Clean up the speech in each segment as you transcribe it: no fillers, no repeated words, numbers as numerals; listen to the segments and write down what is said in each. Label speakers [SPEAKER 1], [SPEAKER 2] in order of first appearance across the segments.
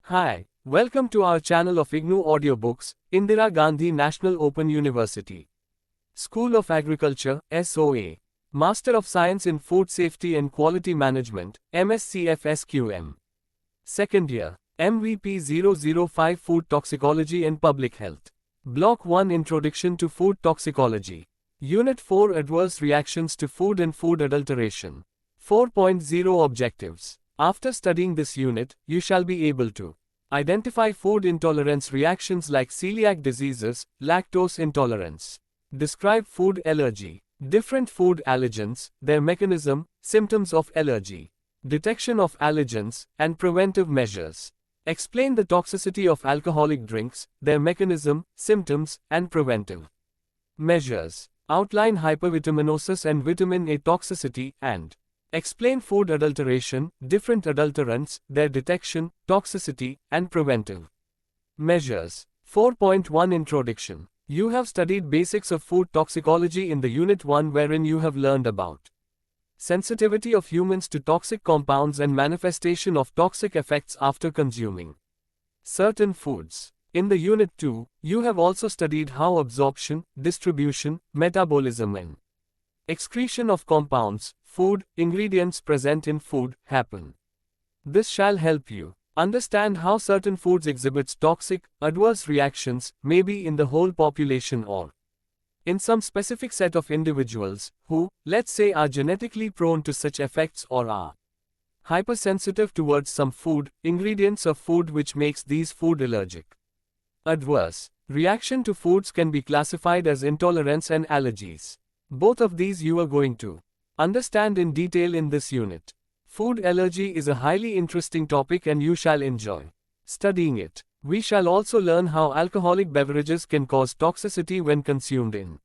[SPEAKER 1] Hi, welcome to our channel of IGNOU audiobooks, Indira Gandhi National Open University. School of Agriculture, SOA. Master of Science in Food Safety and Quality Management, MSCFSQM. Second year, MVP 005 Food Toxicology and Public Health. Block-1 Introduction to Food Toxicology. Unit-4 Adverse Reactions to Food and Food Adulteration. 4.0 Objectives. After studying this unit, you shall be able to identify food intolerance reactions like celiac diseases, lactose intolerance. Describe food allergy. Different food allergens, their mechanism, symptoms of allergy. Detection of allergens, and preventive measures. Explain the toxicity of alcoholic drinks, their mechanism, symptoms, and preventive measures. Outline hypervitaminosis and vitamin A toxicity, and explain food adulteration, different adulterants, their detection, toxicity, and preventive measures. 4.1 Introduction. You have studied basics of food toxicology in the Unit 1, wherein you have learned about sensitivity of humans to toxic compounds and manifestation of toxic effects after consuming certain foods. In the Unit 2, you have also studied how absorption, distribution, metabolism and excretion of compounds, food, ingredients present in food, happen. This shall help you understand how certain foods exhibits toxic, adverse reactions, maybe in the whole population or in some specific set of individuals, who, let's say, are genetically prone to such effects or are hypersensitive towards some food, ingredients of food which makes these food allergic. Adverse reaction to foods can be classified as intolerance and allergies. Both of these you are going to understand in detail in this unit. Food allergy is a highly interesting topic and you shall enjoy studying it. We shall also learn how alcoholic beverages can cause toxicity when consumed in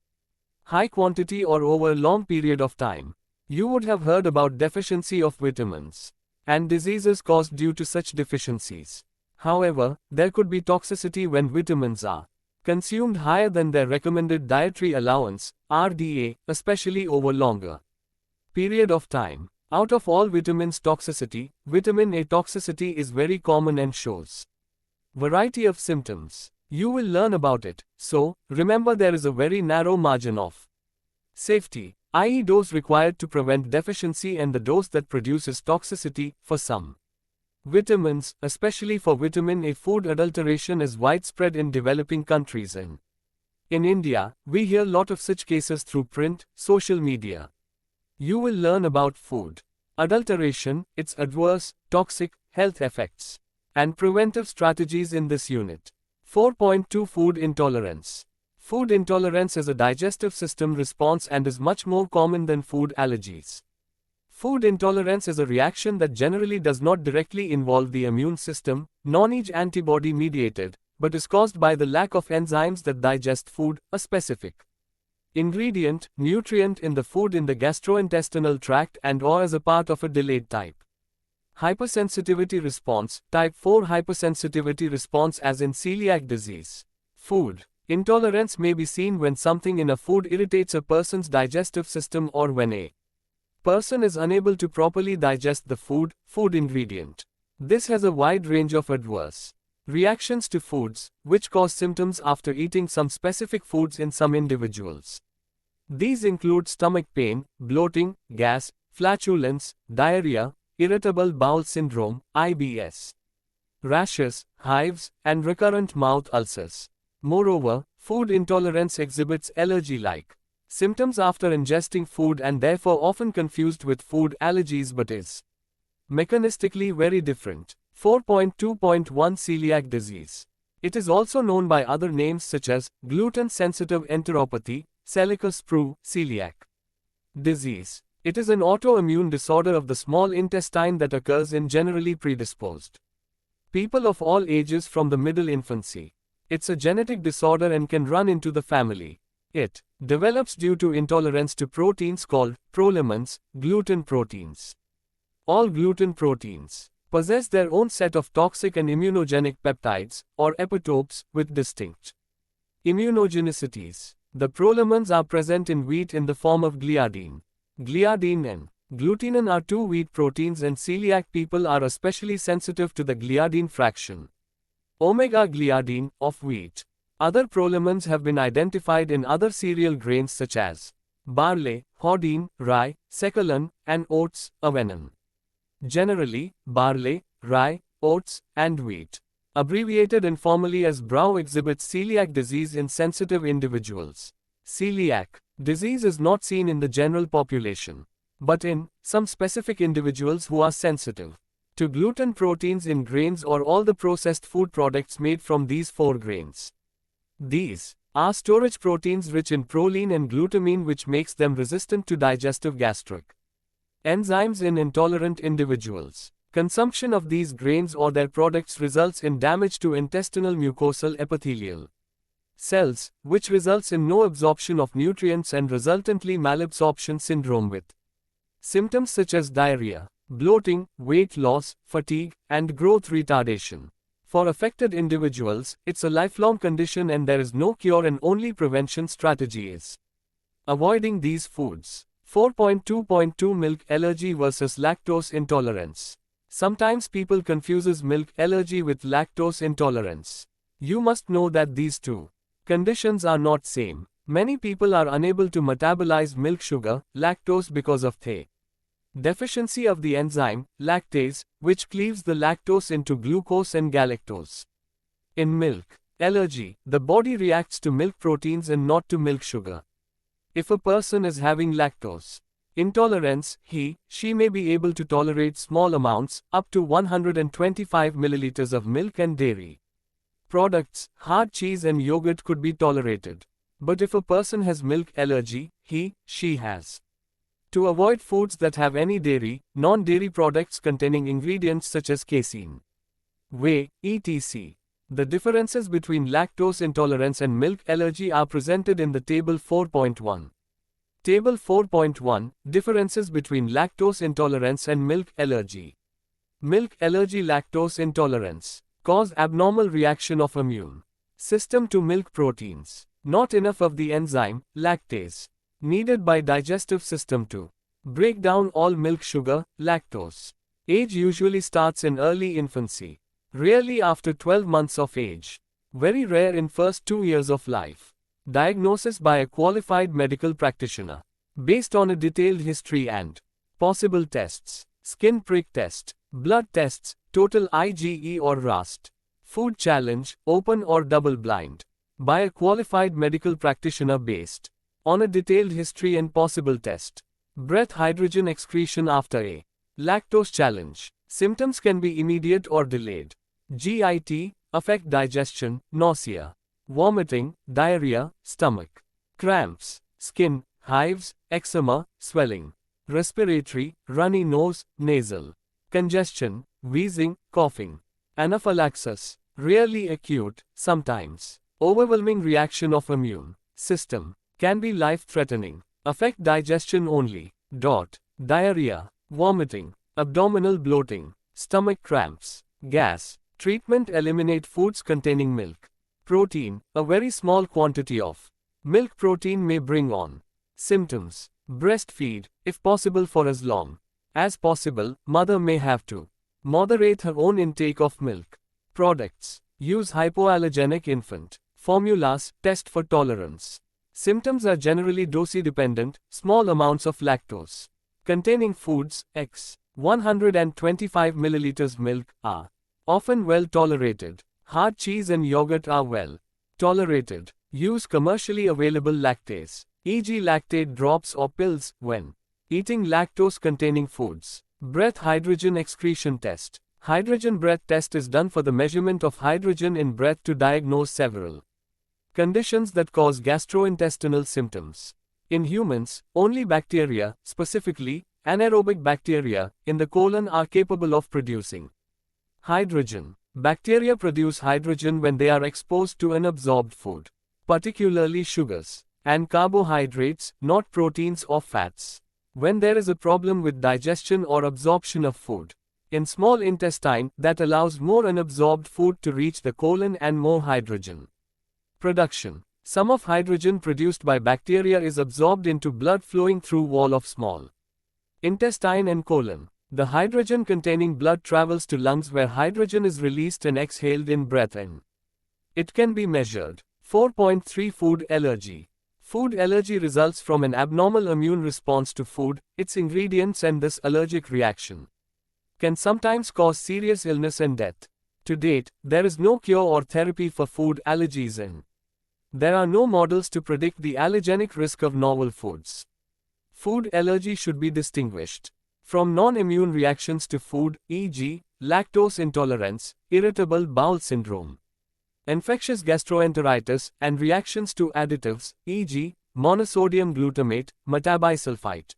[SPEAKER 1] high quantity or over a long period of time. You would have heard about deficiency of vitamins and diseases caused due to such deficiencies. However, there could be toxicity when vitamins are consumed higher than their recommended dietary allowance, RDA, especially over longer period of time. Out of all vitamins toxicity, vitamin A toxicity is very common and shows variety of symptoms. You will learn about it, so remember there is a very narrow margin of safety, i.e. dose required to prevent deficiency and the dose that produces toxicity. For some vitamins, especially for vitamin A, food adulteration is widespread in developing countries and in India, we hear lot of such cases through print, social media. You will learn about food adulteration, its adverse, toxic, health effects, and preventive strategies in this unit. 4.2 Food intolerance. Food intolerance is a digestive system response and is much more common than food allergies. Food intolerance is a reaction that generally does not directly involve the immune system, non-Ig antibody mediated, but is caused by the lack of enzymes that digest food, a specific ingredient, nutrient in the food in the gastrointestinal tract and or as a part of a delayed type hypersensitivity response, type 4 hypersensitivity response as in celiac disease. Food intolerance may be seen when something in a food irritates a person's digestive system or when a person is unable to properly digest the food ingredient. This has a wide range of adverse reactions to foods, which cause symptoms after eating some specific foods in some individuals. These include stomach pain, bloating, gas, flatulence, diarrhea, irritable bowel syndrome, IBS, rashes, hives, and recurrent mouth ulcers. Moreover, food intolerance exhibits allergy-like symptoms after ingesting food and therefore often confused with food allergies but is mechanistically very different. 4.2.1 Celiac disease. It is also known by other names such as gluten-sensitive enteropathy, celiac, celiac disease. It is an autoimmune disorder of the small intestine that occurs in generally predisposed people of all ages from the middle infancy. It's a genetic disorder and can run into the family. It develops due to intolerance to proteins called prolamins, gluten proteins. All gluten proteins possess their own set of toxic and immunogenic peptides, or epitopes, with distinct immunogenicities. The prolamins are present in wheat in the form of gliadin. Gliadin and glutenin are two wheat proteins and celiac people are especially sensitive to the gliadin fraction. Omega-gliadine, of wheat. Other prolamins have been identified in other cereal grains such as barley, hordein, rye, secolin, and oats, avenin. Generally, barley, rye, oats, and wheat, abbreviated informally as BRAW, exhibits celiac disease in sensitive individuals. Celiac disease is not seen in the general population, but in some specific individuals who are sensitive to gluten proteins in grains or all the processed food products made from these four grains. These are storage proteins rich in proline and glutamine, which makes them resistant to digestive gastric enzymes in intolerant individuals. Consumption of these grains or their products results in damage to intestinal mucosal epithelial cells, which results in no absorption of nutrients and resultantly malabsorption syndrome with symptoms such as diarrhea, bloating, weight loss, fatigue, and growth retardation. For affected individuals, it's a lifelong condition and there is no cure, and only prevention strategy is avoiding these foods. 4.2.2 Milk allergy versus lactose intolerance. Sometimes people confuses milk allergy with lactose intolerance. You must know that these two conditions are not same. Many people are unable to metabolize milk sugar, lactose, because of the deficiency of the enzyme, lactase, which cleaves the lactose into glucose and galactose. In milk allergy, the body reacts to milk proteins and not to milk sugar. If a person is having lactose intolerance, she may be able to tolerate small amounts, up to 125 milliliters of milk and dairy products. Hard cheese and yogurt could be tolerated. But if a person has milk allergy, she has to avoid foods that have any dairy, non-dairy products containing ingredients such as casein, whey, etc. The differences between lactose intolerance and milk allergy are presented in the Table 4.1. Table 4.1, Differences between lactose intolerance and milk allergy. Milk allergy. Lactose intolerance cause abnormal reaction of immune system to milk proteins. Not enough of the enzyme, lactase, needed by digestive system to break down all milk sugar, lactose. Age usually starts in early infancy, rarely after 12 months of age. Very rare in first 2 years of life. Diagnosis by a qualified medical practitioner, based on a detailed history and possible tests. Skin prick test, blood tests, total IgE or RAST. Food challenge, open or double blind, by a qualified medical practitioner based on a detailed history and possible test. Breath hydrogen excretion after a lactose challenge. Symptoms can be immediate or delayed. GIT, affect digestion, nausea, vomiting, diarrhea, stomach cramps, skin, hives, eczema, swelling, respiratory, runny nose, nasal congestion, wheezing, coughing, anaphylaxis, rarely acute, sometimes overwhelming reaction of immune system, can be life-threatening, affect digestion only. Diarrhea, vomiting, abdominal bloating, stomach cramps, gas. Treatment: eliminate foods containing milk protein. A very small quantity of milk protein may bring on symptoms. Breastfeed, if possible for as long as possible. Mother may have to moderate her own intake of milk products. Use hypoallergenic infant formulas, test for tolerance. Symptoms are generally dose-dependent. Small amounts of lactose containing foods, x 125 milliliters milk, are often well tolerated. Hard cheese and yogurt are well tolerated. Use commercially available lactase, e.g. lactate drops or pills, when eating lactose-containing foods. Breath hydrogen excretion test. Hydrogen breath test is done for the measurement of hydrogen in breath to diagnose several conditions that cause gastrointestinal symptoms. In humans, only bacteria, specifically anaerobic bacteria, in the colon are capable of producing hydrogen. Bacteria produce hydrogen when they are exposed to unabsorbed food, particularly sugars and carbohydrates, not proteins or fats. When there is a problem with digestion or absorption of food in small intestine, that allows more unabsorbed food to reach the colon and more hydrogen production. Some of hydrogen produced by bacteria is absorbed into blood flowing through wall of small intestine and colon. The hydrogen-containing blood travels to lungs where hydrogen is released and exhaled in breath in. It can be measured. 4.3 Food allergy. Food allergy results from an abnormal immune response to food, its ingredients, and this allergic reaction can sometimes cause serious illness and death. To date, there is no cure or therapy for food allergies and there are no models to predict the allergenic risk of novel foods. Food allergy should be distinguished from non-immune reactions to food, e.g., lactose intolerance, irritable bowel syndrome, infectious gastroenteritis, and reactions to additives, e.g., monosodium glutamate, metabisulfite,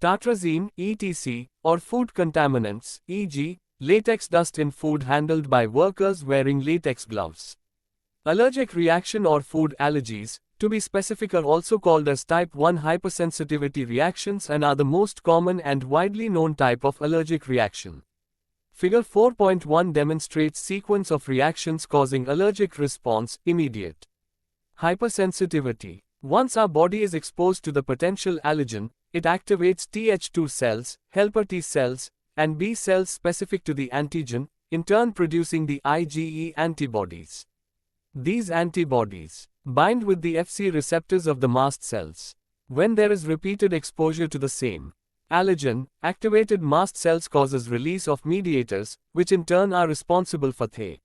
[SPEAKER 1] tartrazine, etc., or food contaminants, e.g., latex dust in food handled by workers wearing latex gloves. Allergic reaction or food allergies, to be specific, are also called as type 1 hypersensitivity reactions and are the most common and widely known type of allergic reaction. Figure 4.1 demonstrates sequence of reactions causing allergic response. Immediate hypersensitivity. Once our body is exposed to the potential allergen, it activates Th2 cells, helper T cells, and B cells specific to the antigen, in turn producing the IgE antibodies. These antibodies bind with the Fc receptors of the mast cells. When there is repeated exposure to the same allergen, activated mast cells causes release of mediators, which in turn are responsible for the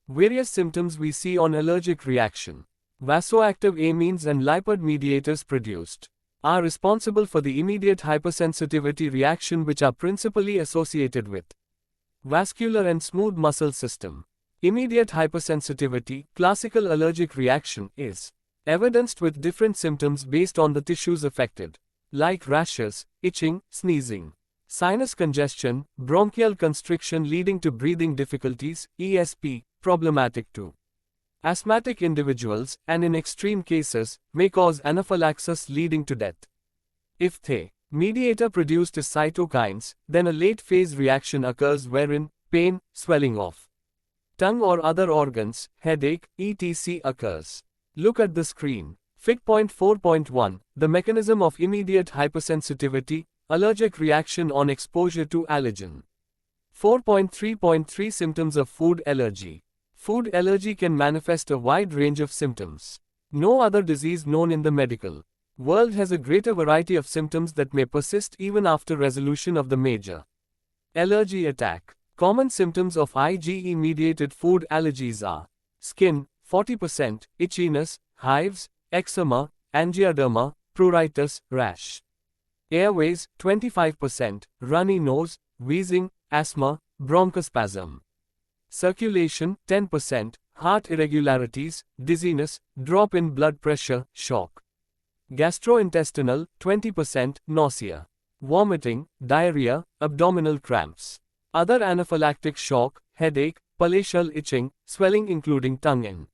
[SPEAKER 1] various symptoms we see on allergic reaction. Vasoactive amines and lipid mediators produced are responsible for the immediate hypersensitivity reaction, which are principally associated with vascular and smooth muscle system. Immediate hypersensitivity, classical allergic reaction, is evidenced with different symptoms based on the tissues affected, like rashes, itching, sneezing, sinus congestion, bronchial constriction leading to breathing difficulties, ESP, problematic to asthmatic individuals, and in extreme cases, may cause anaphylaxis leading to death. If the mediator produced is cytokines, then a late-phase reaction occurs wherein pain, swelling of tongue or other organs, headache, etc. occurs. Look at the screen. Fig. 4.1, the mechanism of immediate hypersensitivity, allergic reaction on exposure to allergen. 4.3.3 Symptoms of food allergy. Food allergy can manifest a wide range of symptoms. No other disease known in the medical world has a greater variety of symptoms that may persist even after resolution of the major allergy attack. Common symptoms of IgE-mediated food allergies are skin, 40%, itchiness, hives, eczema, angioedema, pruritus, rash. Airways, 25%, runny nose, wheezing, asthma, bronchospasm. Circulation, 10%, heart irregularities, dizziness, drop in blood pressure, shock. Gastrointestinal, 20%, nausea. Vomiting, diarrhea, abdominal cramps. Other anaphylactic shock, headache, palatial itching, swelling including tongue and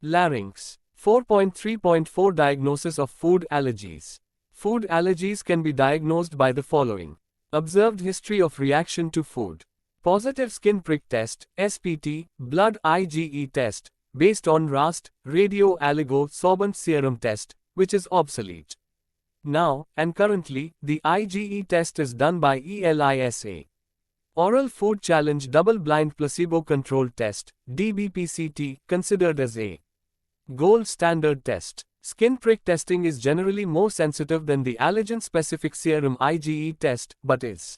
[SPEAKER 1] larynx. 4.3.4 Diagnosis of food allergies. Food allergies can be diagnosed by the following. Observed history of reaction to food. Positive skin prick test, SPT, blood IgE test, based on RAST, radio-oligo-sorbent serum test, which is obsolete now, and currently, the IgE test is done by ELISA. Oral Food Challenge Double-Blind Placebo-Controlled Test, DBPCT, considered as a gold standard test. Skin prick testing is generally more sensitive than the allergen-specific serum IgE test, but is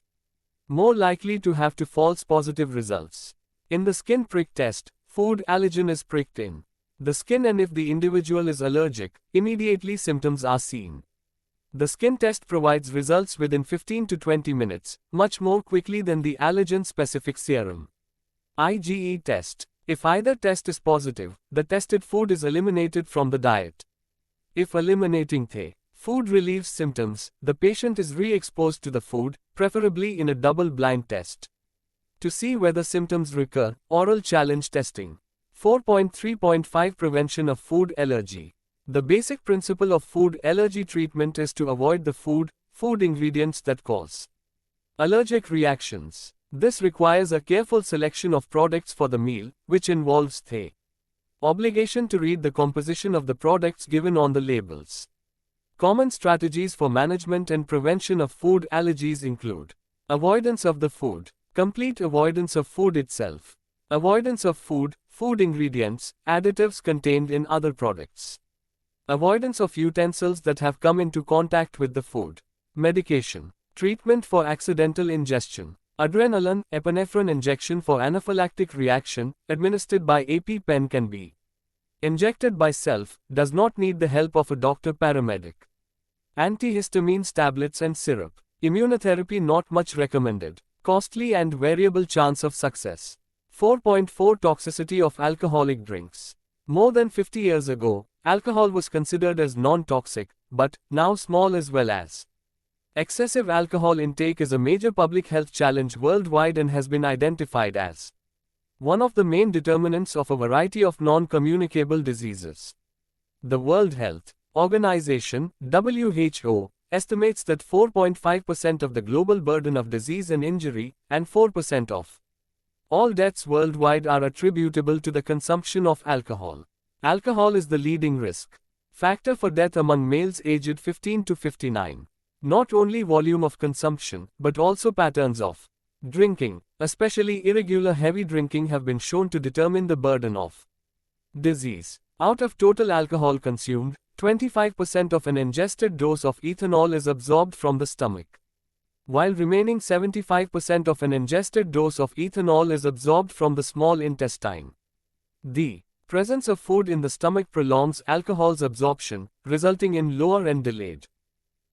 [SPEAKER 1] more likely to have false positive results. In the skin prick test, food allergen is pricked in the skin, and if the individual is allergic, immediately symptoms are seen. The skin test provides results within 15 to 20 minutes, much more quickly than the allergen-specific serum IgE test. If either test is positive, the tested food is eliminated from the diet. If eliminating the food relieves symptoms, the patient is re-exposed to the food, preferably in a double-blind test. To see whether symptoms recur, oral challenge testing. 4.3.5 Prevention of food allergy. The basic principle of food allergy treatment is to avoid the food ingredients that cause allergic reactions. This requires a careful selection of products for the meal, which involves the obligation to read the composition of the products given on the labels. Common strategies for management and prevention of food allergies include Avoidance of the food. Complete avoidance of food itself. Avoidance of food, food ingredients, additives contained in other products. Avoidance of utensils that have come into contact with the food. Medication. Treatment for accidental ingestion. Adrenaline, epinephrine injection for anaphylactic reaction, administered by EpiPen can be injected by self, does not need the help of a doctor paramedic. Antihistamines tablets and syrup. Immunotherapy not much recommended. Costly and variable chance of success. 4.4 Toxicity of alcoholic drinks. More than 50 years ago, alcohol was considered as non-toxic, but now small as well as. Excessive alcohol intake is a major public health challenge worldwide and has been identified as one of the main determinants of a variety of non-communicable diseases. The World Health Organization, WHO, estimates that 4.5% of the global burden of disease and injury, and 4% of all deaths worldwide are attributable to the consumption of alcohol. Alcohol is the leading risk factor for death among males aged 15 to 59. Not only volume of consumption, but also patterns of drinking, especially irregular heavy drinking, have been shown to determine the burden of disease. Out of total alcohol consumed, 25% of an ingested dose of ethanol is absorbed from the stomach, while remaining 75% of an ingested dose of ethanol is absorbed from the small intestine. The presence of food in the stomach prolongs alcohol's absorption, resulting in lower and delayed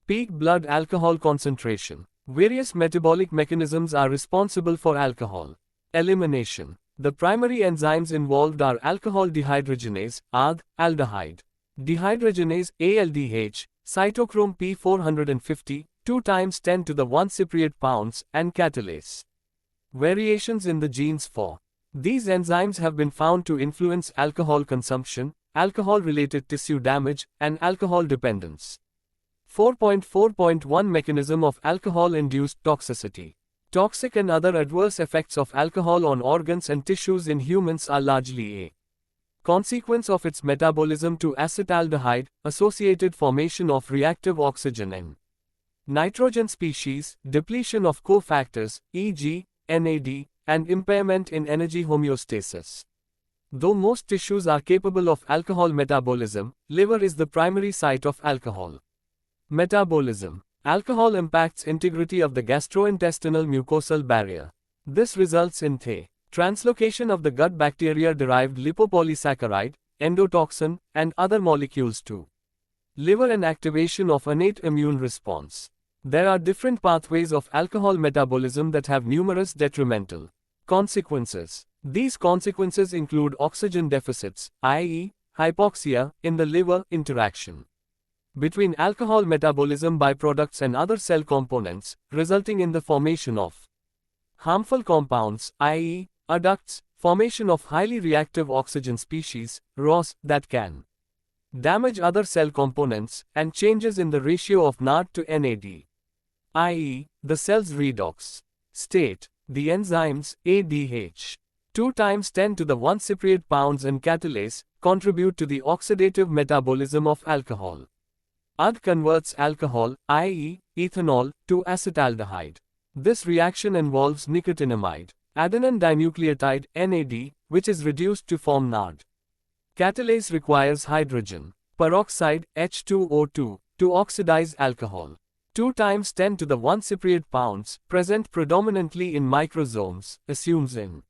[SPEAKER 1] peak blood alcohol concentration. Various metabolic mechanisms are responsible for alcohol elimination. The primary enzymes involved are alcohol dehydrogenase, ALD, aldehyde dehydrogenase, ALDH, cytochrome P450, 2 times 10 to the 1 cypriot pounds, and catalase. Variations in the genes for these enzymes have been found to influence alcohol consumption, alcohol-related tissue damage, and alcohol dependence. 4.4.1 Mechanism of alcohol-induced toxicity. Toxic and other adverse effects of alcohol on organs and tissues in humans are largely a consequence of its metabolism to acetaldehyde, associated formation of reactive oxygen and nitrogen species, depletion of cofactors, e.g., NAD, and impairment in energy homeostasis. Though most tissues are capable of alcohol metabolism, liver is the primary site of alcohol metabolism. Alcohol impacts integrity of the gastrointestinal mucosal barrier. This results in translocation of the gut bacteria-derived lipopolysaccharide, endotoxin, and other molecules to liver and activation of innate immune response. There are different pathways of alcohol metabolism that have numerous detrimental consequences. These consequences include oxygen deficits, i.e., hypoxia, in the liver, interaction between alcohol metabolism byproducts and other cell components, resulting in the formation of harmful compounds, i.e., adducts, formation of highly reactive oxygen species, ROS, that can damage other cell components, and changes in the ratio of NAD to NAD, i.e., the cell's redox state. The enzymes, ADH, 2 times 10 to the 1 cypriot pounds, and catalase, contribute to the oxidative metabolism of alcohol. AD converts alcohol, i.e., ethanol, to acetaldehyde. This reaction involves nicotinamide, adenine dinucleotide, NAD, which is reduced to form NAD. Catalase requires hydrogen peroxide, H2O2, to oxidize alcohol. 2 times 10 to the 1 cypriot pounds, present predominantly in microsomes, assumes an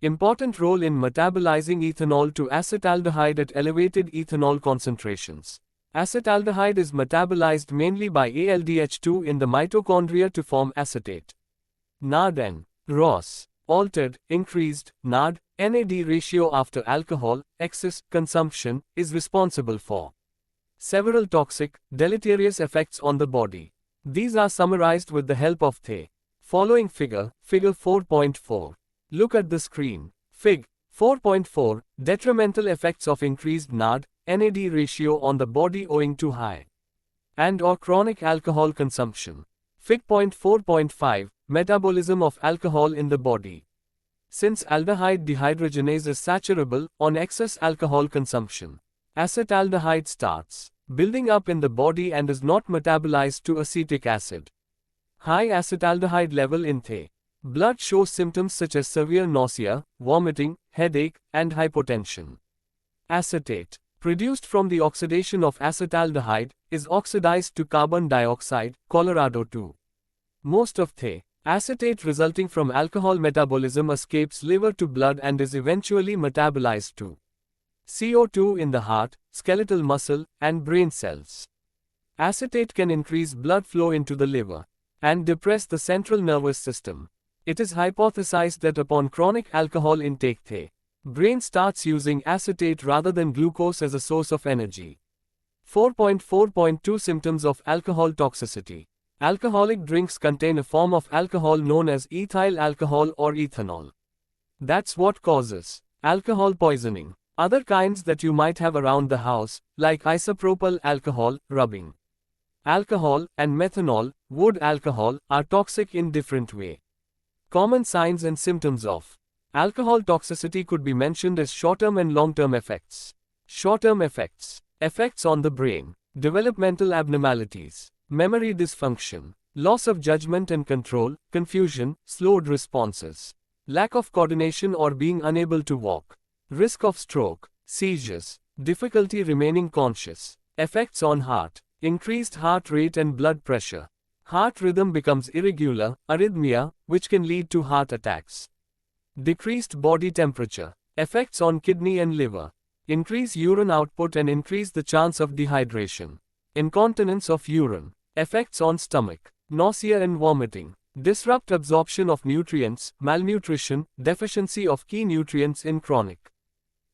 [SPEAKER 1] important role in metabolizing ethanol to acetaldehyde at elevated ethanol concentrations. Acetaldehyde is metabolized mainly by ALDH2 in the mitochondria to form acetate. NAD and ROS. Altered, increased, NAD-NAD ratio after alcohol excess consumption is responsible for several toxic, deleterious effects on the body. These are summarized with the help of the following figure 4.4. Look at the screen. Fig. 4.4, detrimental effects of increased NAD-NAD ratio on the body owing to high and or chronic alcohol consumption. Fig. 4.5, metabolism of alcohol in the body. Since aldehyde dehydrogenase is saturable on excess alcohol consumption, acetaldehyde starts building up in the body and is not metabolized to acetic acid. High acetaldehyde level in the blood shows symptoms such as severe nausea, vomiting, headache, and hypotension. Acetate, produced from the oxidation of acetaldehyde, is oxidized to carbon dioxide, Colorado 2. Most of the acetate resulting from alcohol metabolism escapes liver to blood and is eventually metabolized to CO2 in the heart, skeletal muscle, and brain cells. Acetate can increase blood flow into the liver and depress the central nervous system. It is hypothesized that upon chronic alcohol intake, the brain starts using acetate rather than glucose as a source of energy. 4.4.2 Symptoms of alcohol toxicity. Alcoholic drinks contain a form of alcohol known as ethyl alcohol or ethanol. That's what causes alcohol poisoning. Other kinds that you might have around the house, like isopropyl alcohol, rubbing alcohol, and methanol, wood alcohol, are toxic in different way. Common signs and symptoms of alcohol toxicity could be mentioned as short-term and long-term effects. Short-term effects. Effects on the brain. Developmental abnormalities. Memory dysfunction. Loss of judgment and control, confusion, slowed responses. Lack of coordination or being unable to walk. Risk of stroke, seizures, difficulty remaining conscious. Effects on heart. Increased heart rate and blood pressure. Heart rhythm becomes irregular, arrhythmia, which can lead to heart attacks. Decreased body temperature. Effects on kidney and liver. Increase urine output and increase the chance of dehydration. Incontinence of urine. Effects on stomach. Nausea and vomiting. Disrupt absorption of nutrients, malnutrition, deficiency of key nutrients in chronic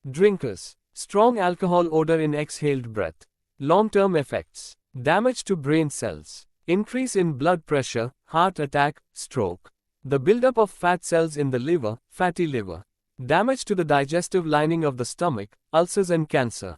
[SPEAKER 1] drinkers. Strong alcohol odor in exhaled breath. Long-term effects. Damage to brain cells. Increase in blood pressure, heart attack, stroke. The buildup of fat cells in the liver, fatty liver. Damage to the digestive lining of the stomach, ulcers and cancer.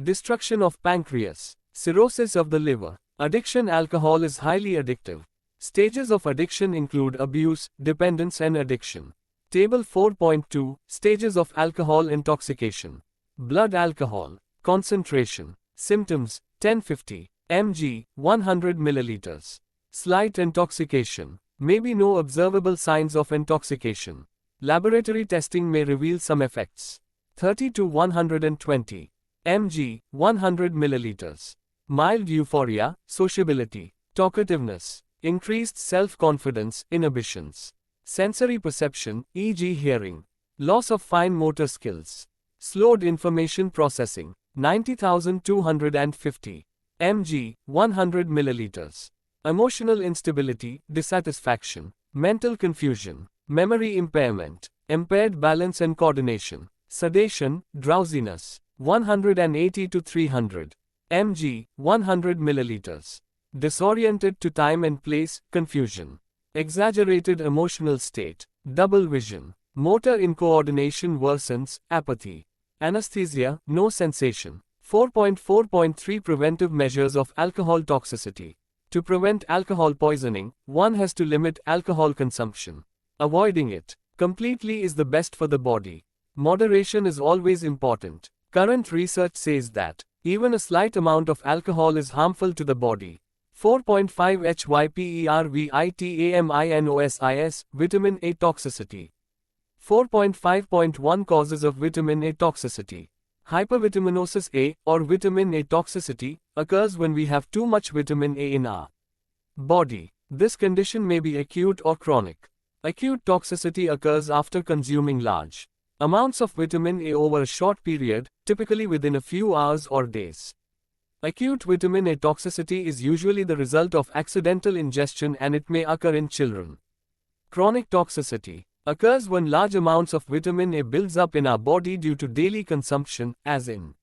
[SPEAKER 1] Destruction of pancreas. Cirrhosis of the liver. Addiction. Alcohol is highly addictive. Stages of addiction include abuse, dependence and addiction. Table 4.2 Stages of alcohol intoxication. Blood alcohol. Concentration. Symptoms 1050 mg 100 milliliters. Slight intoxication. Maybe no observable signs of intoxication. Laboratory testing may reveal some effects. 30 to 120 mg 100 milliliters. Mild euphoria, sociability, talkativeness, increased self-confidence, inhibitions. Sensory perception, e.g. hearing. Loss of fine motor skills. Slowed information processing. 90,250 mg 100 milliliters. Emotional instability, dissatisfaction, mental confusion, memory impairment, impaired balance and coordination, sedation, drowsiness. 180 to 300 mg 100 milliliters. Disoriented to time and place, confusion. Exaggerated emotional state, double vision. Motor incoordination worsens, apathy. Anesthesia, no sensation. 4.4.3 Preventive measures of alcohol toxicity. To prevent alcohol poisoning, one has to limit alcohol consumption. Avoiding it completely is the best for the body. Moderation is always important. Current research says that even a slight amount of alcohol is harmful to the body. 4.5 HYPERVITAMINOSIS Vitamin A toxicity. 4.5.1 Causes of vitamin A toxicity. Hypervitaminosis A, or vitamin A toxicity, occurs when we have too much vitamin A in our body. This condition may be acute or chronic. Acute toxicity occurs after consuming large amounts of vitamin A over a short period, typically within a few hours or days. Acute vitamin A toxicity is usually the result of accidental ingestion and it may occur in children. Chronic toxicity occurs when large amounts of vitamin A builds up in our body due to daily consumption, as in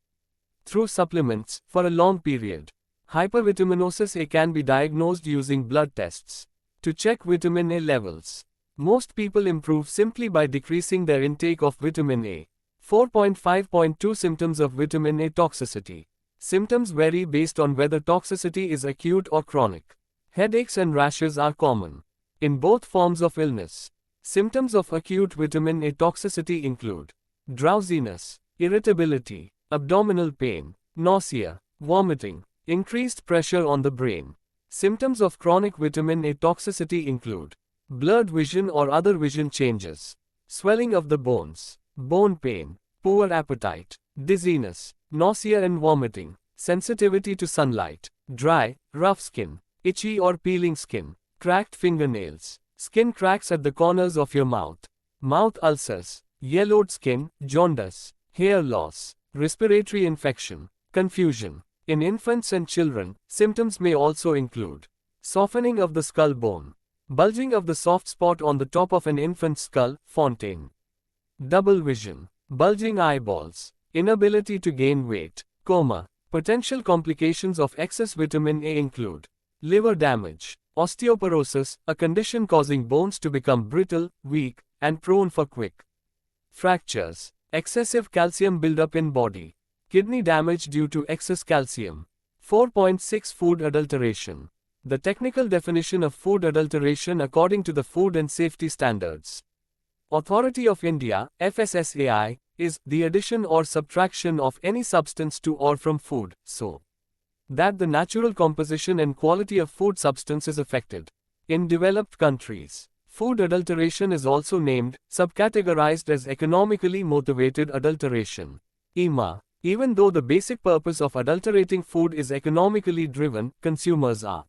[SPEAKER 1] through supplements, for a long period. Hypervitaminosis A can be diagnosed using blood tests to check vitamin A levels. Most people improve simply by decreasing their intake of vitamin A. 4.5.2 Symptoms of vitamin A toxicity. Symptoms vary based on whether toxicity is acute or chronic. Headaches and rashes are common in both forms of illness. Symptoms of acute vitamin A toxicity include drowsiness, irritability, abdominal pain, nausea, vomiting, increased pressure on the brain, Symptoms of chronic vitamin A toxicity include blurred vision or other vision changes, swelling of the bones, bone pain, poor appetite, dizziness, nausea and vomiting, sensitivity to sunlight, dry, rough skin, itchy or peeling skin, cracked fingernails, skin cracks at the corners of your mouth ulcers, yellowed skin, jaundice, hair loss, respiratory infection, confusion. In infants and children, symptoms may also include softening of the skull bone, bulging of the soft spot on the top of an infant's skull, fontaine, double vision, bulging eyeballs, inability to gain weight, coma. Potential complications of excess vitamin A include liver damage, osteoporosis, a condition causing bones to become brittle, weak, and prone for quick fractures, excessive calcium buildup in body, kidney damage due to excess calcium. 4.6 Food adulteration. The technical definition of food adulteration according to the Food and Safety Standards Authority of India, FSSAI, is the addition or subtraction of any substance to or from food, so that the natural composition and quality of food substance is affected. In developed countries, food adulteration is also named, subcategorized as economically motivated adulteration, EMA. Even though the basic purpose of adulterating food is economically driven, consumers are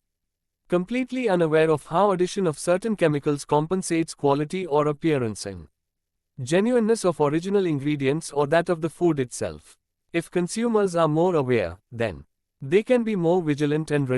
[SPEAKER 1] completely unaware of how addition of certain chemicals compensates quality or appearance and genuineness of original ingredients or that of the food itself. If consumers are more aware, then they can be more vigilant and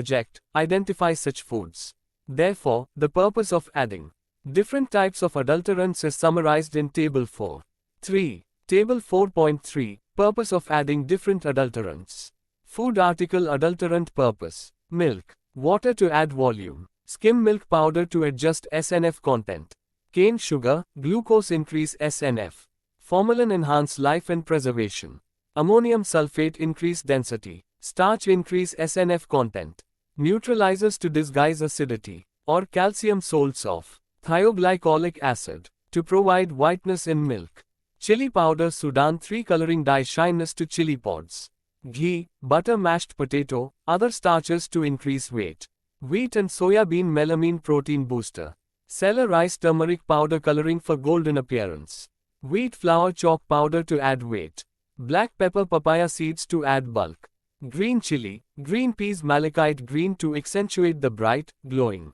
[SPEAKER 1] identify such foods. Therefore, the purpose of adding different types of adulterants is summarized in Table 4. 3. Table 4.3. Purpose of adding different adulterants. Food article adulterant purpose. Milk, water to add volume. Skim milk powder to adjust SNF content. Cane sugar, glucose increase SNF. Formalin enhance life and preservation. Ammonium sulfate increase density. Starch increase SNF content. Neutralizers to disguise acidity. Or calcium salts of thioglycolic acid to provide whiteness in milk. Chili powder Sudan 3 coloring dye shyness to chili pods. Ghee, butter mashed potato, other starches to increase weight. Wheat and soya bean melamine protein booster. Celery rice turmeric powder coloring for golden appearance. Wheat flour chalk powder to add weight. Black pepper papaya seeds to add bulk. Green chili, green peas malachite green to accentuate the bright, glowing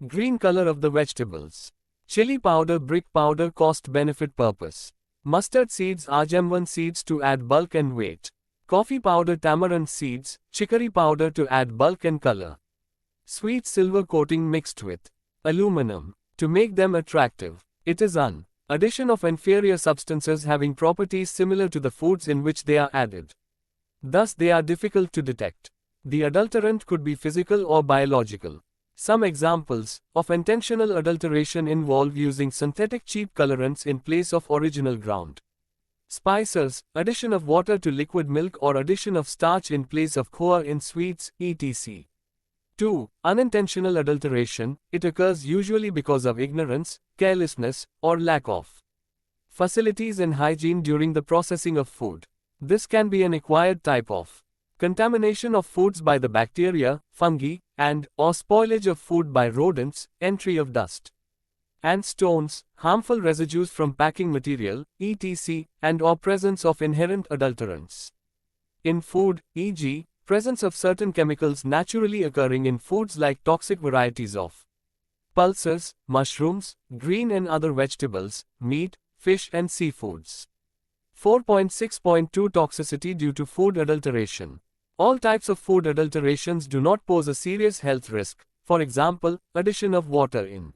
[SPEAKER 1] green color of the vegetables. Chili powder brick powder cost benefit purpose. Mustard seeds argemwan seeds to add bulk and weight. Coffee powder tamarind seeds, chicory powder to add bulk and color. Sweet silver coating mixed with aluminum to make them attractive. It is an addition of inferior substances having properties similar to the foods in which they are added. Thus they are difficult to detect. The adulterant could be physical or biological. Some examples of intentional adulteration involve using synthetic cheap colorants in place of original ground spices, addition of water to liquid milk or addition of starch in place of khoa in sweets, etc. 2. Unintentional adulteration. It occurs usually because of ignorance, carelessness, or lack of facilities and hygiene during the processing of food. This can be an acquired type of contamination of foods by the bacteria, fungi, and/or spoilage of food by rodents, entry of dust and stones, harmful residues from packing material, etc., and/or presence of inherent adulterants in food, e.g., presence of certain chemicals naturally occurring in foods like toxic varieties of pulses, mushrooms, green and other vegetables, meat, fish and seafoods. 4.6.2 Toxicity due to food adulteration. All types of food adulterations do not pose a serious health risk. For example, addition of water in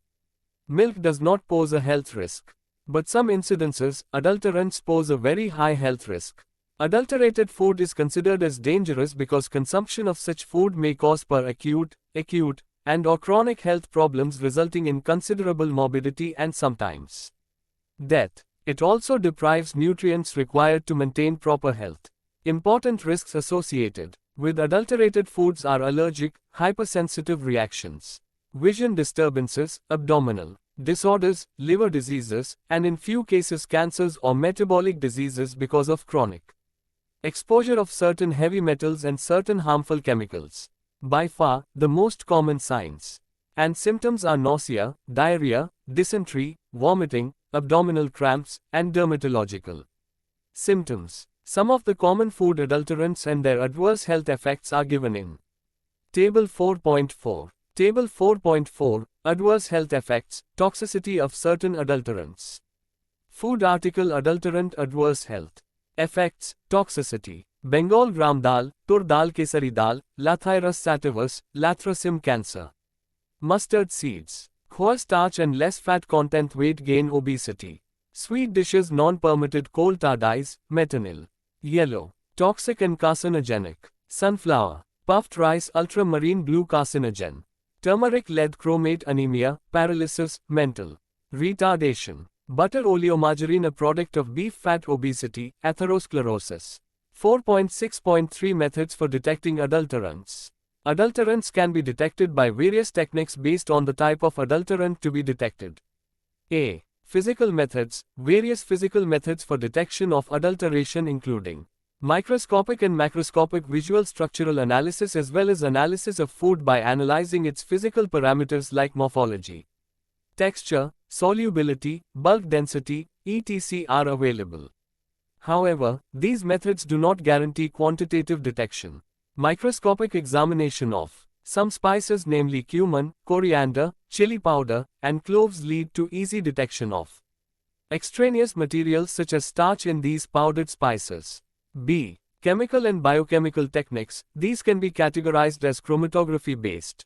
[SPEAKER 1] milk does not pose a health risk. But some incidences, adulterants pose a very high health risk. Adulterated food is considered as dangerous because consumption of such food may cause acute, and/or chronic health problems resulting in considerable morbidity and sometimes death. It also deprives nutrients required to maintain proper health. Important risks associated with adulterated foods are allergic, hypersensitive reactions, vision disturbances, abdominal disorders, liver diseases, and in few cases cancers or metabolic diseases because of chronic exposure of certain heavy metals and certain harmful chemicals. By far, the most common signs and symptoms are nausea, diarrhea, dysentery, vomiting, abdominal cramps, and dermatological symptoms. Some of the common food adulterants and their adverse health effects are given in Table 4.4. Table 4.4, Adverse Health Effects, Toxicity of Certain Adulterants. Food article adulterant adverse health effects, toxicity. Bengal gram dal, tur dal kesari dal, Lathyrus sativus, Lathrosum cancer. Mustard seeds. Poor starch and less fat content weight gain obesity. Sweet dishes non-permitted coal tar dyes, methanol. Yellow. Toxic and carcinogenic. Sunflower. Puffed rice ultramarine blue carcinogen. Turmeric lead chromate anemia, paralysis, mental retardation. Butter oleomargarine a product of beef fat obesity, atherosclerosis. 4.6.3 Methods for detecting adulterants. Adulterants can be detected by various techniques based on the type of adulterant to be detected. A. Physical methods. Various physical methods for detection of adulteration including microscopic and macroscopic visual structural analysis as well as analysis of food by analyzing its physical parameters like morphology, texture, solubility, bulk density, etc. are available. However, these methods do not guarantee quantitative detection. Microscopic examination of some spices namely cumin, coriander, chili powder, and cloves lead to easy detection of extraneous materials such as starch in these powdered spices. B. Chemical and biochemical techniques. These can be categorized as chromatography-based,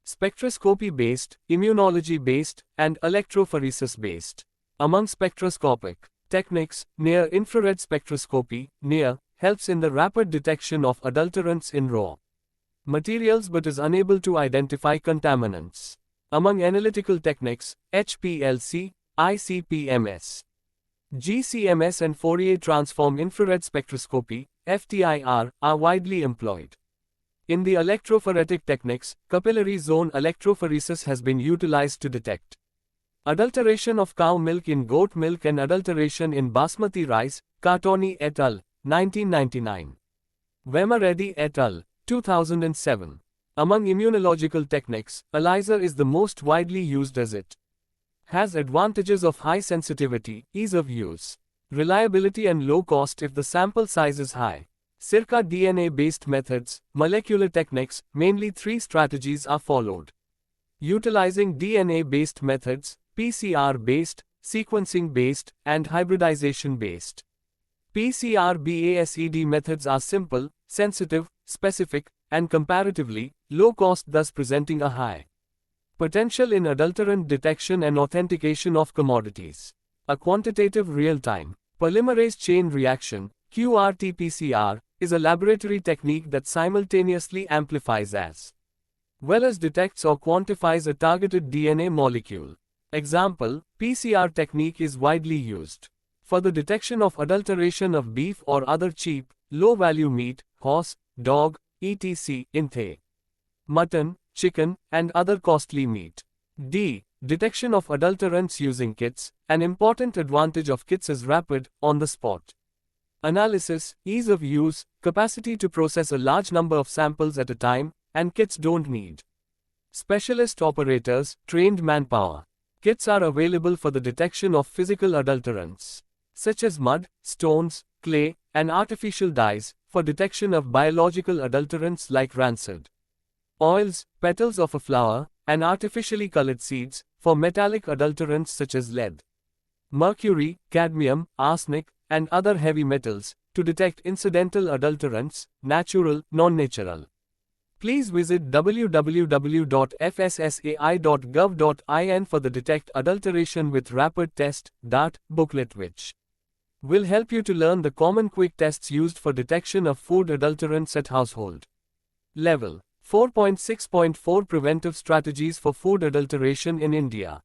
[SPEAKER 1] spectroscopy-based, immunology-based, and electrophoresis-based. Among spectroscopic techniques, near-infrared spectroscopy, NIR, helps in the rapid detection of adulterants in raw materials but is unable to identify contaminants. Among analytical techniques, HPLC, ICP-MS, GCMS and Fourier transform infrared spectroscopy, FTIR, are widely employed. In the electrophoretic techniques, capillary zone electrophoresis has been utilized to detect adulteration of cow milk in goat milk and adulteration in basmati rice, Cartoni et al., 1999. Vemareddy et al., 2007. Among immunological techniques, ELISA is the most widely used as it has advantages of high sensitivity, ease of use, reliability and low cost if the sample size is high. Circa DNA-based methods, molecular techniques, mainly three strategies are followed. Utilizing DNA-based methods, PCR-based, sequencing-based, and hybridization-based. PCR-BASED methods are simple, sensitive, specific, and comparatively low cost, thus presenting a high potential in adulterant detection and authentication of commodities. A quantitative real-time polymerase chain reaction, qRT-PCR, is a laboratory technique that simultaneously amplifies as well as detects or quantifies a targeted DNA molecule. Example, PCR technique is widely used for the detection of adulteration of beef or other cheap, low-value meat, horse, dog, etc., inthe, mutton, chicken, and other costly meat. D. Detection of adulterants using kits. An important advantage of kits is rapid, on-the-spot analysis, ease of use, capacity to process a large number of samples at a time, and kits don't need specialist operators, trained manpower. Kits are available for the detection of physical adulterants, such as mud, stones, clay, and artificial dyes, for detection of biological adulterants like rancid oils, petals of a flower, and artificially colored seeds, for metallic adulterants such as lead, mercury, cadmium, arsenic, and other heavy metals, to detect incidental adulterants, natural, non-natural. Please visit www.fssai.gov.in for the Detect Adulteration with Rapid Test (DART) booklet, which will help you to learn the common quick tests used for detection of food adulterants at household level. 4.6.4 Preventive Strategies for Food Adulteration in India.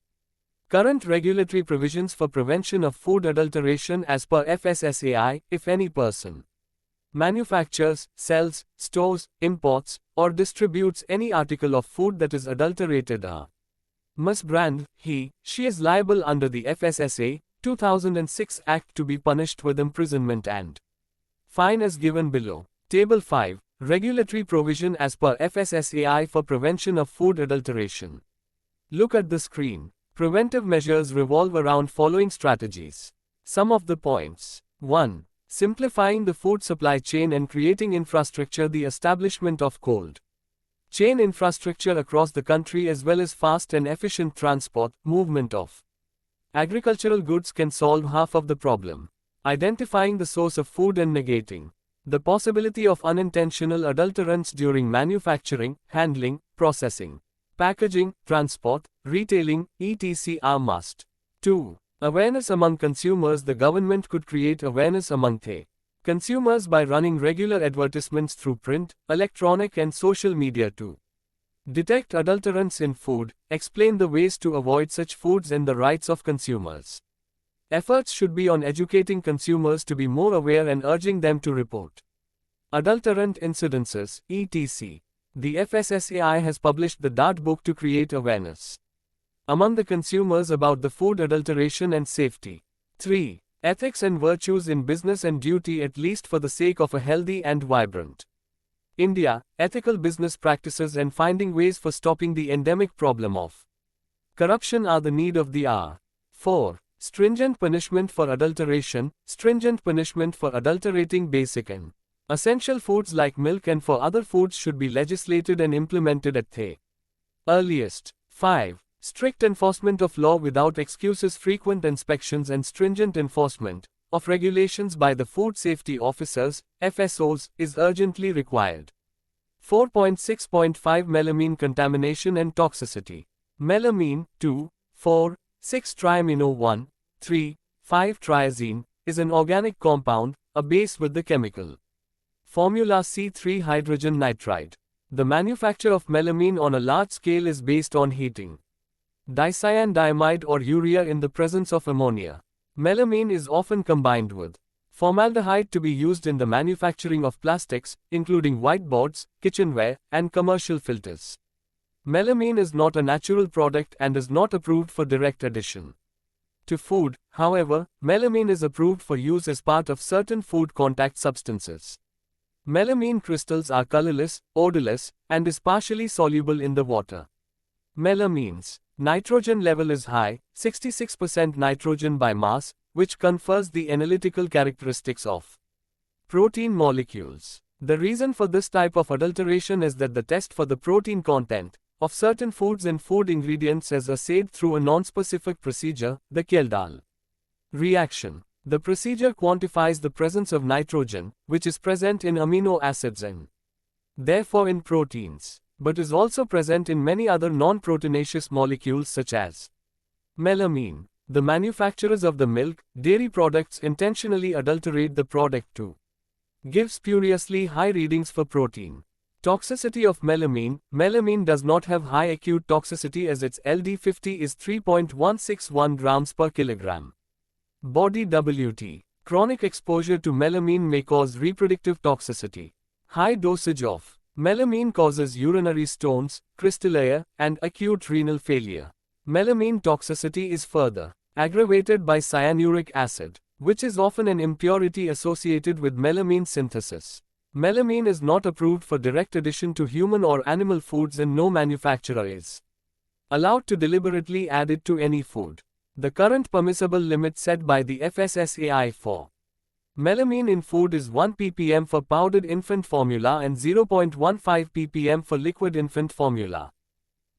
[SPEAKER 1] Current regulatory provisions for prevention of food adulteration as per FSSAI. If any person manufactures, sells, stores, imports, or distributes any article of food that is adulterated or misbranded, she is liable under the FSSA 2006 Act to be punished with imprisonment and fine as given below. Table 5. Regulatory provision as per FSSAI for prevention of food adulteration. Look at the screen. Preventive measures revolve around following strategies. Some of the points. 1. Simplifying the food supply chain and creating infrastructure. The establishment of cold chain infrastructure across the country as well as fast and efficient transport, movement of agricultural goods can solve half of the problem. Identifying the source of food and negating the possibility of unintentional adulterants during manufacturing, handling, processing, packaging, transport, retailing, etc. are must. 2. Awareness among consumers. The government could create awareness among the consumers by running regular advertisements through print, electronic and social media to detect adulterants in food, explain the ways to avoid such foods and the rights of consumers. Efforts should be on educating consumers to be more aware and urging them to report adulterant incidences, etc. The FSSAI has published the DART book to create awareness among the consumers about the food adulteration and safety. 3. Ethics and virtues in business and duty, at least for the sake of a healthy and vibrant India, ethical business practices and finding ways for stopping the endemic problem of corruption are the need of the hour. 4. Stringent punishment for adulteration. Stringent punishment for adulterating basic and essential foods like milk and for other foods should be legislated and implemented at the earliest. 5. Strict enforcement of law without excuses. Frequent inspections and stringent enforcement of regulations by the food safety officers, FSOs, is urgently required. 4.6.5 Melamine contamination and toxicity. Melamine, 2, 4, 6-triamino 1, 3, 5-triazine, is an organic compound, a base with the chemical formula C3 hydrogen nitride. The manufacture of melamine on a large scale is based on heating dicyandiamide or urea in the presence of ammonia. Melamine is often combined with formaldehyde to be used in the manufacturing of plastics, including whiteboards, kitchenware, and commercial filters. Melamine is not a natural product and is not approved for direct addition to food. However, melamine is approved for use as part of certain food contact substances. Melamine crystals are colorless, odorless, and is partially soluble in the water. Melamine's nitrogen level is high, 66% nitrogen by mass, which confers the analytical characteristics of protein molecules. The reason for this type of adulteration is that the test for the protein content of certain foods and food ingredients is assayed through a non-specific procedure, the Kjeldahl reaction. The procedure quantifies the presence of nitrogen, which is present in amino acids and therefore in proteins, but is also present in many other non-proteinaceous molecules such as melamine. The manufacturers of the milk, dairy products intentionally adulterate the product to give spuriously high readings for protein. Toxicity of melamine. Melamine does not have high acute toxicity as its LD50 is 3.161 grams per kilogram. Body WT. Chronic exposure to melamine may cause reproductive toxicity. High dosage of melamine causes urinary stones, crystallia, and acute renal failure. Melamine toxicity is further aggravated by cyanuric acid, which is often an impurity associated with melamine synthesis. Melamine is not approved for direct addition to human or animal foods and no manufacturer is allowed to deliberately add it to any food. The current permissible limit set by the FSSAI for melamine in food is 1 ppm for powdered infant formula and 0.15 ppm for liquid infant formula.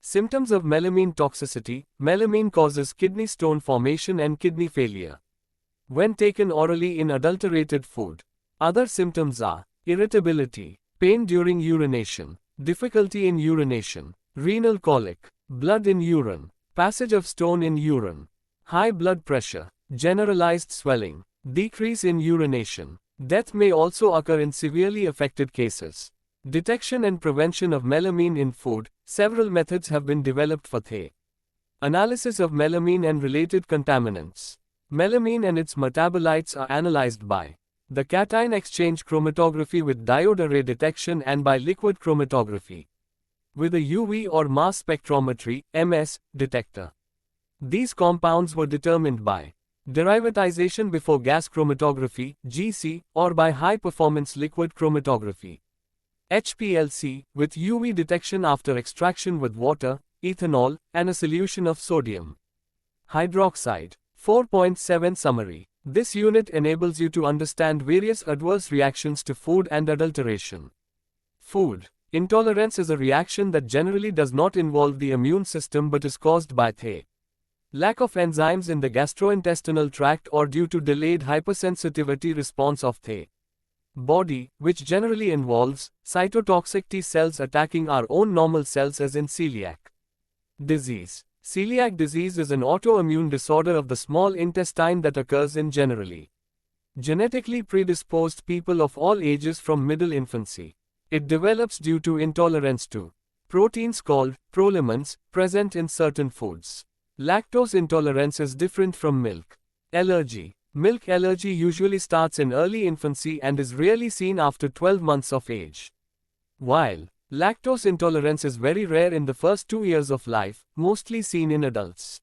[SPEAKER 1] Symptoms of melamine toxicity. Melamine causes kidney stone formation and kidney failure when taken orally in adulterated food. Other symptoms are irritability, pain during urination, difficulty in urination, renal colic, blood in urine, passage of stone in urine, high blood pressure, generalized swelling, decrease in urination. Death may also occur in severely affected cases. Detection and prevention of melamine in food. Several methods have been developed for the analysis of melamine and related contaminants. Melamine and its metabolites are analyzed by the cation exchange chromatography with diode array detection and by liquid chromatography with a UV or mass spectrometry (MS) detector. These compounds were determined by derivatization before gas chromatography (GC) or by high-performance liquid chromatography HPLC, with UV detection after extraction with water, ethanol, and a solution of sodium hydroxide. 4.7 Summary. This unit enables you to understand various adverse reactions to food and adulteration. Food intolerance is a reaction that generally does not involve the immune system but is caused by the lack of enzymes in the gastrointestinal tract or due to delayed hypersensitivity response of the body, which generally involves cytotoxic T cells attacking our own normal cells, as in celiac disease. Celiac disease is an autoimmune disorder of the small intestine that occurs in generally genetically predisposed people of all ages from middle infancy. It develops due to intolerance to proteins called prolamins present in certain foods. Lactose intolerance is different from milk allergy. Milk allergy usually starts in early infancy and is rarely seen after 12 months of age. While lactose intolerance is very rare in the first 2 years of life, mostly seen in adults.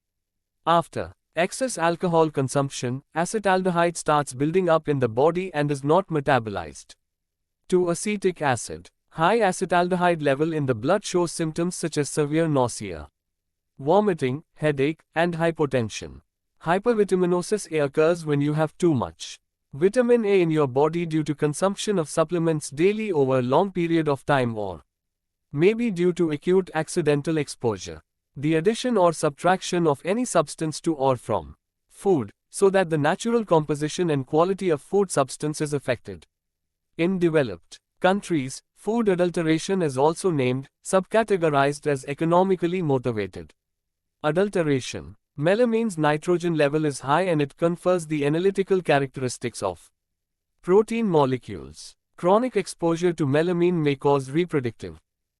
[SPEAKER 1] After excess alcohol consumption, acetaldehyde starts building up in the body and is not metabolized to acetic acid. High acetaldehyde level in the blood shows symptoms such as severe nausea, vomiting, headache, and hypotension. Hypervitaminosis A occurs when you have too much vitamin A in your body due to consumption of supplements daily over a long period of time, or maybe due to acute accidental exposure. The addition or subtraction of any substance to or from food, so that the natural composition and quality of food substance is affected. In developed countries, food adulteration is also named, subcategorized as economically motivated adulteration. Melamine's nitrogen level is high and it confers the analytical characteristics of protein molecules. Chronic exposure to melamine may cause reproductive